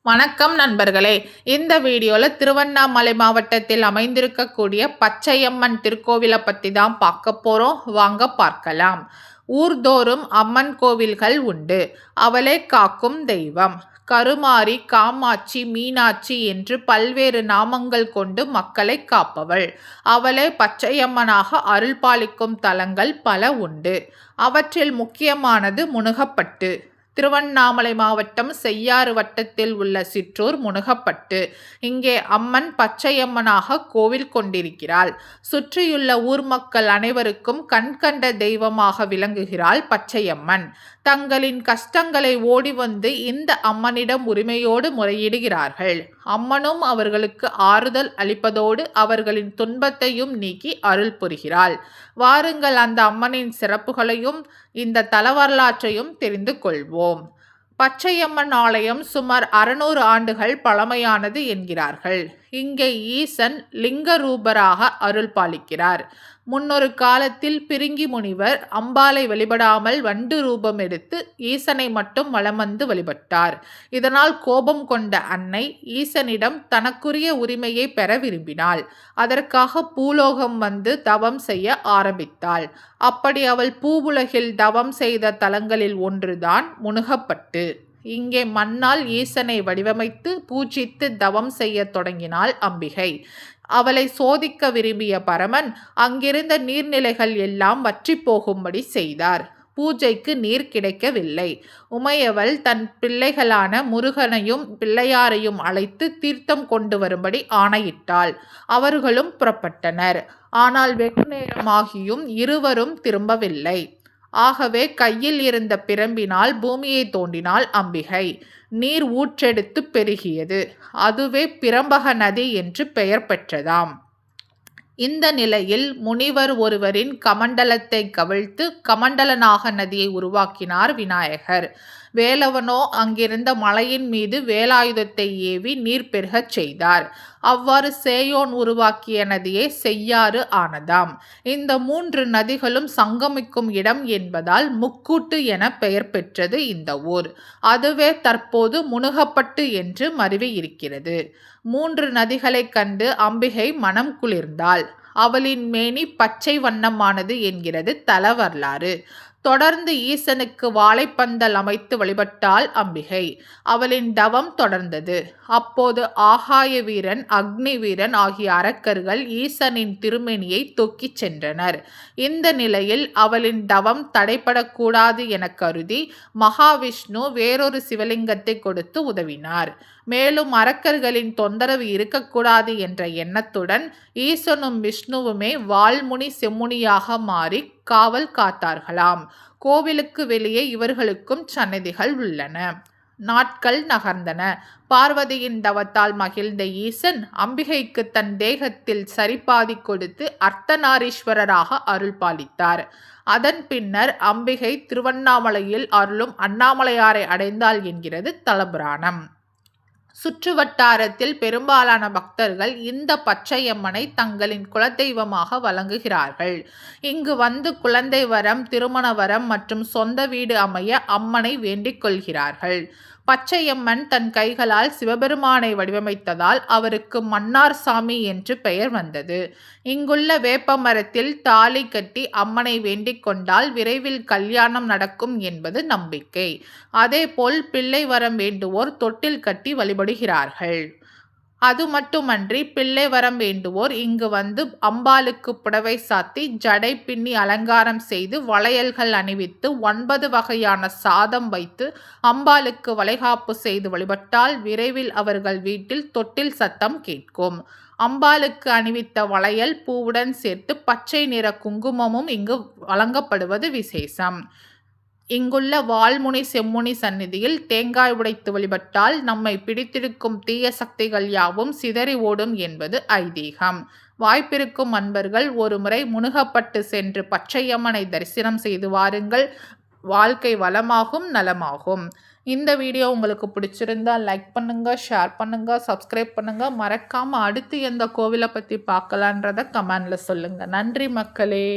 வணக்கம் நண்பர்களே. இந்த வீடியோவில் திருவண்ணாமலை மாவட்டத்தில் அமைந்திருக்கக்கூடிய பச்சையம்மன் திருக்கோவிலை பற்றி தான் பார்க்க போகிறோம். வாங்க பார்க்கலாம். ஊர்தோறும் அம்மன் கோவில்கள் உண்டு. அவளே காக்கும் தெய்வம். கருமாரி, காமாட்சி, மீனாட்சி என்று பல்வேறு நாமங்கள் கொண்டு மக்களை காப்பவள். அவளே பச்சையம்மனாக அருள் பாலிக்கும் தலங்கள் பல உண்டு. அவற்றில் முக்கியமானது முனுகப்பட்டு. திருவண்ணாமலை மாவட்டம் செய்யாறு வட்டத்தில் உள்ள சிற்றூர் முனுகப்பட்டு. இங்கே அம்மன் பச்சையம்மனாக கோவில் கொண்டிருக்கிறாள். சுற்றியுள்ள ஊர் மக்கள் அனைவருக்கும் கண்கண்ட தெய்வமாக விளங்குகிறாள் பச்சையம்மன். தங்களின் கஷ்டங்களை ஓடி வந்து இந்த அம்மனிடம் உரிமையோடு முறையிடுகிறார்கள். அம்மனும் அவர்களுக்கு ஆறுதல் அளிப்பதோடு அவர்களின் துன்பத்தையும் நீக்கி அருள் புரிகிறாள். வாருங்கள் அந்த அம்மனின் சிறப்புகளையும் இந்த தல வரலாற்றையும் தெரிந்து கொள்வோம். பச்சையம்மன் ஆலயம் சுமார் 600 ஆண்டுகள் பழமையானது என்கிறார்கள். இங்கே ஈசன் லிங்க ரூபராக அருள் பாலிக்கிறார். முன்னொரு காலத்தில் பிரிங்கி முனிவர் அம்பாளை வழிபடாமல் வண்டு ரூபம் எடுத்து ஈசனை மட்டும் வலம் வந்து வழிபட்டார். இதனால் கோபம் கொண்ட அன்னை ஈசனிடம் தனக்குரிய உரிமையை பெற விரும்பினாள். அதற்காக பூலோகம் வந்து தவம் செய்ய ஆரம்பித்தாள். அப்படி அவள் பூவுலகில் தவம் செய்த தலங்களில் ஒன்றுதான் முனுகப்பட்டு. இங்கே மண்ணால் ஈசனை வடிவமைத்து பூஜித்து தவம் செய்ய தொடங்கினாள் அம்பிகை. அவளை சோதிக்க விரும்பிய பரமன் அங்கிருந்த நீர்நிலைகள் எல்லாம் வற்றி போகும்படி செய்தார். பூஜைக்கு நீர் கிடைக்கவில்லை. உமையவள் தன் பிள்ளைகளான முருகனையும் பிள்ளையாரையும் அழைத்து தீர்த்தம் கொண்டு வரும்படி ஆணையிட்டாள். அவர்களும் புறப்பட்டனர். ஆனால் வெகு நேரமாகியும் இருவரும் திரும்பவில்லை. ஆகவே கையில் இருந்த பிரம்பினால் பூமியை தோண்டினாள் அம்பிகை. நீர் ஊற்றெடுத்து பெருகியது. அதுவே பிரம்பக நதி என்று பெயர் பெற்றதாம். இந்த நிலையில் முனிவர் ஒருவரின் கமண்டலத்தை கவிழ்த்து கமண்டலநாக நதியை உருவாக்கினார் விநாயகர். வேலவனோ அங்கிருந்த மலையின் மீது வேலாயுதத்தை ஏவி நீர் பெருகச் செய்தார். அவ்வாறு சேயோன் உருவாக்கிய நதியே செய்யாறு ஆனதாம். இந்த 3 நதிகளும் சங்கமிக்கும் இடம் என்பதால் முக்கூட்டு என பெயர் பெற்றது இந்த ஊர். அதுவே தற்போது முனுகப்பட்டு என்று மருவி இருக்கிறது. 3 நதிகளை கண்டு அம்பிகை மனம் குளிர்ந்தாள். அவளின் மேனி பச்சை வண்ணமானது என்கிறது தல வரலாறு. தொடர்ந்து ஈசனுக்கு வாழைப்பந்தல் அமைத்து வழிபட்டாள் அம்பிகை. அவளின் தவம் தொடர்ந்தது. அப்போது ஆகாய வீரன், அக்னி வீரன் ஆகிய அரக்கர்கள் ஈசனின் திருமேனியை தூக்கிச் சென்றனர். இந்த நிலையில் அவளின் தவம் தடைபடக்கூடாது என கருதி மகாவிஷ்ணு வேறொரு சிவலிங்கத்தை கொடுத்து உதவினார். மேலும் அரக்கர்களின் தொந்தரவு இருக்கக்கூடாது என்ற எண்ணத்துடன் ஈசனும் விஷ்ணுவுமே வால்முனி செம்முனியாக மாறி காவல் காத்தார்களாம். கோவிலுக்கு வெளியே இவர்களுக்கும் சன்னதிகள் உள்ளன. நாட்கள் நகர்ந்தன. பார்வதியின் தவத்தால் மகிழ்ந்த ஈசன் அம்பிகைக்கு தன் தேகத்தில் சரிபாதி கொடுத்து அர்த்தநாரீஸ்வரராக அருள் பாலித்தார். அதன் பின்னர் அம்பிகை திருவண்ணாமலையில் அருளும் அண்ணாமலையாரை அடைந்தாள் என்கிறது தலபுராணம். சுற்றுவட்டாரத்தில் பெரும்பாலான பக்தர்கள் இந்த பச்சையம்மனை தங்களின் குலதெய்வமாக வழங்குகிறார்கள். இங்கு வந்து குழந்தை வரம், திருமண வரம் மற்றும் சொந்த வீடு அமைய அம்மனை வேண்டிக் கொள்கிறார்கள். பச்சையம்மன் தன் கைகளால் சிவபெருமானை வடிவமைத்ததால் அவருக்கு மன்னார் சாமி என்று பெயர் வந்தது. இங்குள்ள வேப்ப மரத்தில் தாலி கட்டி அம்மனை வேண்டிக் கொண்டால் விரைவில் கல்யாணம் நடக்கும் என்பது நம்பிக்கை. அதேபோல் பிள்ளை வரம் வேண்டுவோர் தொட்டில் கட்டி வழிபடுகிறார்கள். அது மட்டுமன்றி பிள்ளை வரம் வேண்டுவோர் இங்கு வந்து அம்பாளுக்கு புடவை சாத்தி ஜடை பின்னி அலங்காரம் செய்து வளையல்கள் அணிவித்து 9 வகையான சாதம் வைத்து அம்பாளுக்கு வளைகாப்பு செய்து வழிபட்டால் விரைவில் அவர்கள் வீட்டில் தொட்டில் சத்தம் கேட்கும். அம்பாளுக்கு அணிவித்த வளையல் பூவுடன் சேர்த்து பச்சை நிற குங்குமமும் இங்கு வழங்கப்படுவது விசேஷம். இங்குள்ள வால்முனி செம்முனி சந்நிதியில் தேங்காய் உடைத்து வழிபட்டால் நம்மை பிடித்திருக்கும் தீய சக்திகள் யாவும் சிதறி ஓடும் என்பது ஐதீகம். வாய்ப்பிருக்கும் அன்பர்கள் ஒருமுறை முனுகப்பட்டு சென்று பச்சையம்மனை தரிசனம் செய்து வாருங்கள். வாழ்க்கை வளமாகும், நலமாகும். இந்த வீடியோ உங்களுக்கு பிடிச்சிருந்தால் லைக் பண்ணுங்க, ஷேர் பண்ணுங்க, சப்ஸ்கிரைப் பண்ணுங்க. மறக்காம அடுத்து எந்த கோவிலை பற்றி பார்க்கலான்றதை கமெண்ட்ல சொல்லுங்க. நன்றி மக்களே.